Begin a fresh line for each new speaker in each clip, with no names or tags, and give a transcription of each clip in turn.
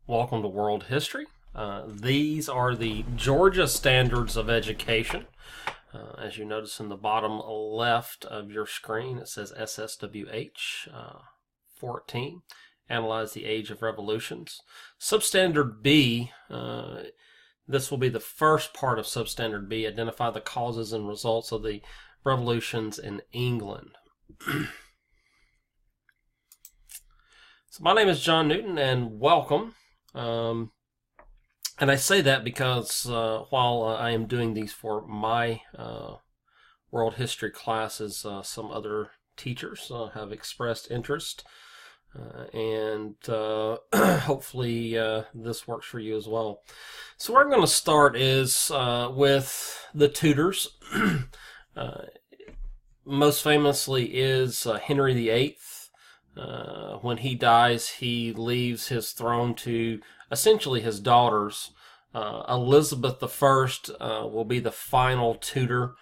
Welcome to World History. These are the Georgia Standards of Education. As you notice in the bottom left of your screen, it says SSWH 14. Analyze the Age of Revolutions. Substandard B, this will be the first part of Substandard B, identify the causes and results of the revolutions in England. So my name is John Newton, and welcome. And I say that because while I am doing these for my world history classes, some other teachers have expressed interest, and hopefully this works for you as well. So where I'm going to start is with the Tudors. Most famously is Henry VIII. When he dies, he leaves his throne to essentially his daughters. Elizabeth I will be the final Tudor,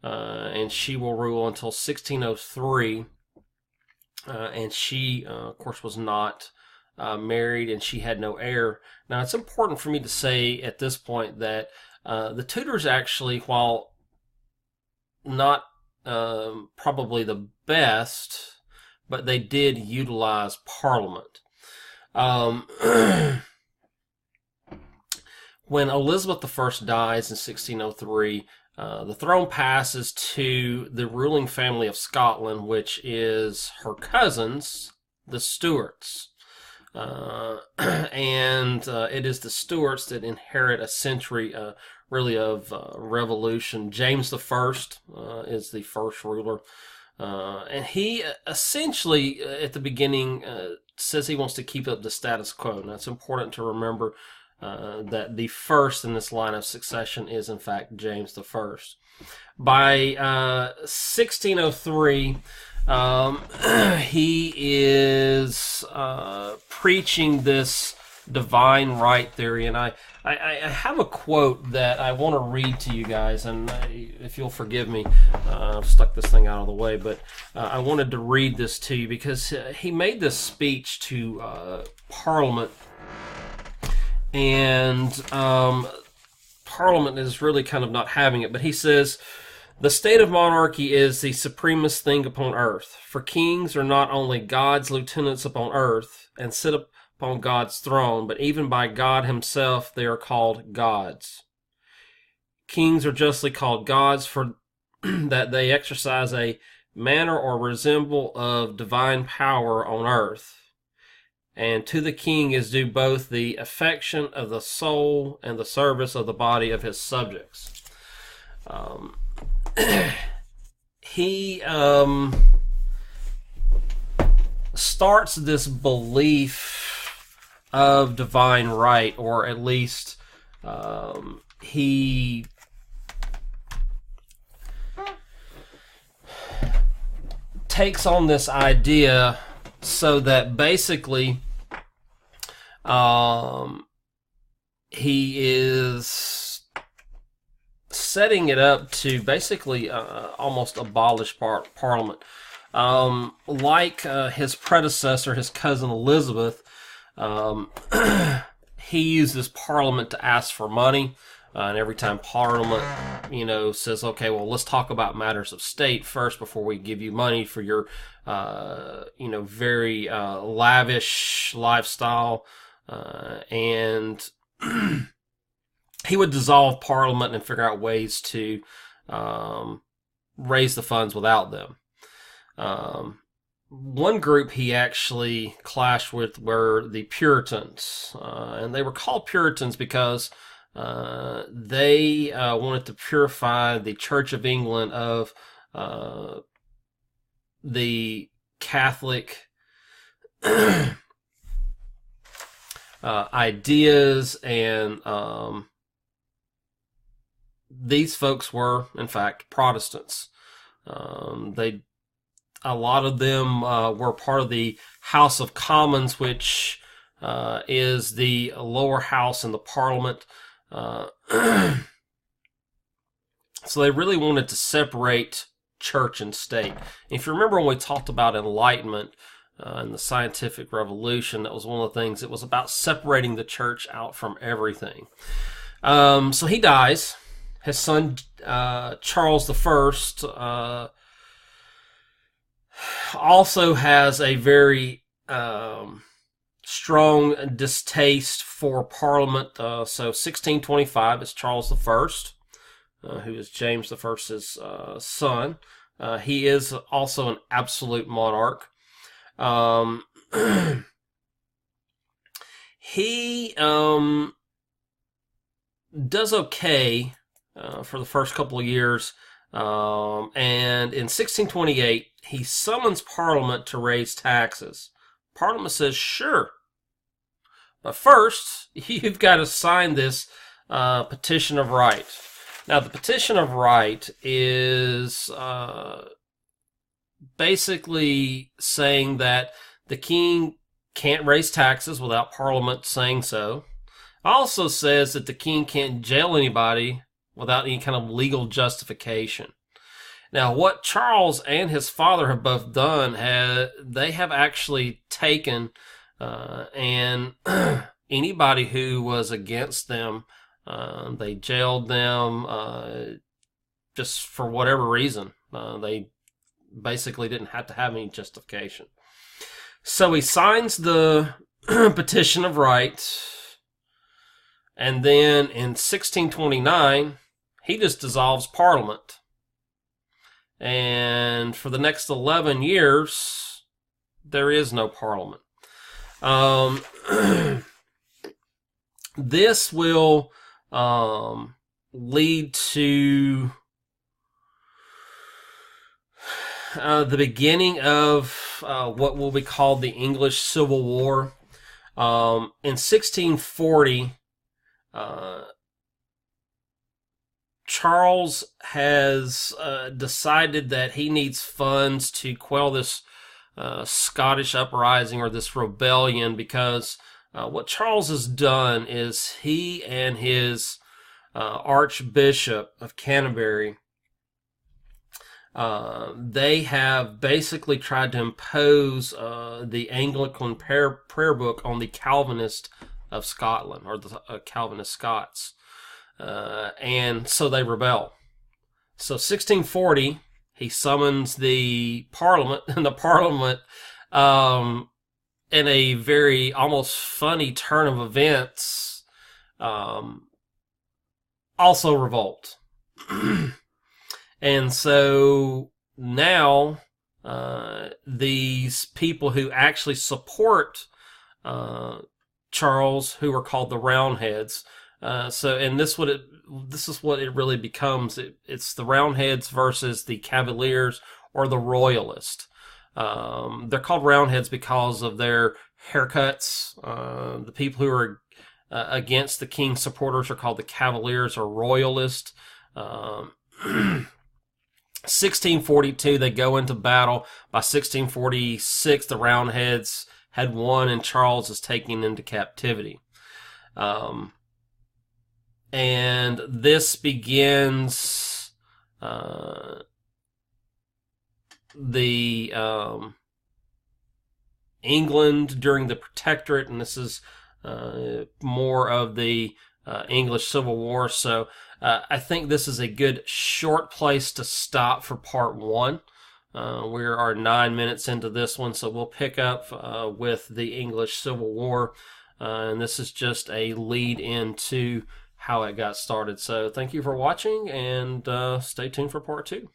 and she will rule until 1603. And she, of course, was not married, and she had no heir. Now, it's important for me to say at this point that the Tudors actually, while not probably the best, but they did utilize Parliament. When Elizabeth I dies in 1603, the throne passes to the ruling family of Scotland, which is her cousins, the Stuarts. And it is the Stuarts that inherit a century really of revolution. James I is the first ruler. And he essentially, at the beginning, says he wants to keep up the status quo. Now, it's important to remember that the first in this line of succession is, in fact, James I. By 1603, he is preaching this divine right theory, and I have a quote that I want to read to you guys, and if you'll forgive me, I've stuck this thing out of the way, but I wanted to read this to you because he made this speech to Parliament, and Parliament is really kind of not having it, but he says, "The state of monarchy is the supremest thing upon earth, for kings are not only God's lieutenants upon earth, and sit upon God's throne, but even by God himself they are called gods. Kings are justly called gods for that they exercise a manner or resemble of divine power on earth. And to the king is due both the affection of the soul and the service of the body of his subjects." He starts this belief of divine right, or at least he takes on this idea so that basically he is setting it up to basically almost abolish Parliament. Like his predecessor, his cousin Elizabeth, he uses Parliament to ask for money. And every time Parliament, says, okay, well, let's talk about matters of state first before we give you money for your, very lavish lifestyle. And he would dissolve Parliament and figure out ways to raise the funds without them. One group he actually clashed with were the Puritans, and they were called Puritans because they wanted to purify the Church of England of the Catholic ideas, and these folks were, in fact, Protestants. A lot of them were part of the House of Commons, which is the lower house in the Parliament. So they really wanted to separate church and state. If you remember when we talked about enlightenment, in the scientific revolution. That was one of the things. It was about separating the church out from everything. So he dies. His son, Charles I, also has a very strong distaste for Parliament. So 1625 is Charles I, who is James I's son. He is also an absolute monarch. He does okay for the first couple of years, and in 1628 he summons Parliament to raise taxes. Parliament says, sure, but first you've got to sign this petition of right. Now, the petition of right is basically saying that the king can't raise taxes without Parliament saying so. Also says that the king can't jail anybody without any kind of legal justification. Now, what Charles and his father have both done, they have actually taken and anybody who was against them, they jailed them just for whatever reason. They basically didn't have to have any justification. So he signs the petition of right, and then in 1629, he just dissolves Parliament. And for the next 11 years, there is no Parliament. This will lead to the beginning of what will be called the English Civil War. In 1640, Charles has decided that he needs funds to quell this Scottish uprising or this rebellion, because what Charles has done is he and his Archbishop of Canterbury, they have basically tried to impose the Anglican prayer book on the Calvinist of Scotland, or the Calvinist Scots. And so they rebel. So 1640, he summons the Parliament, and the Parliament, in a very almost funny turn of events, also revolt. And so now these people who actually support Charles, who are called the Roundheads, and this is what it really becomes. It's the Roundheads versus the Cavaliers or the Royalists. They're called Roundheads because of their haircuts. The people who are against the king's supporters are called the Cavaliers or Royalists. 1642, they go into battle. By 1646, the Roundheads had won, and Charles is taken into captivity. And this begins the England during the Protectorate, and this is more of the English Civil War. So I think this is a good short place to stop for part one. We are 9 minutes into this one, so we'll pick up with the English Civil War. And this is just a lead into how it got started. So thank you for watching, and stay tuned for part two.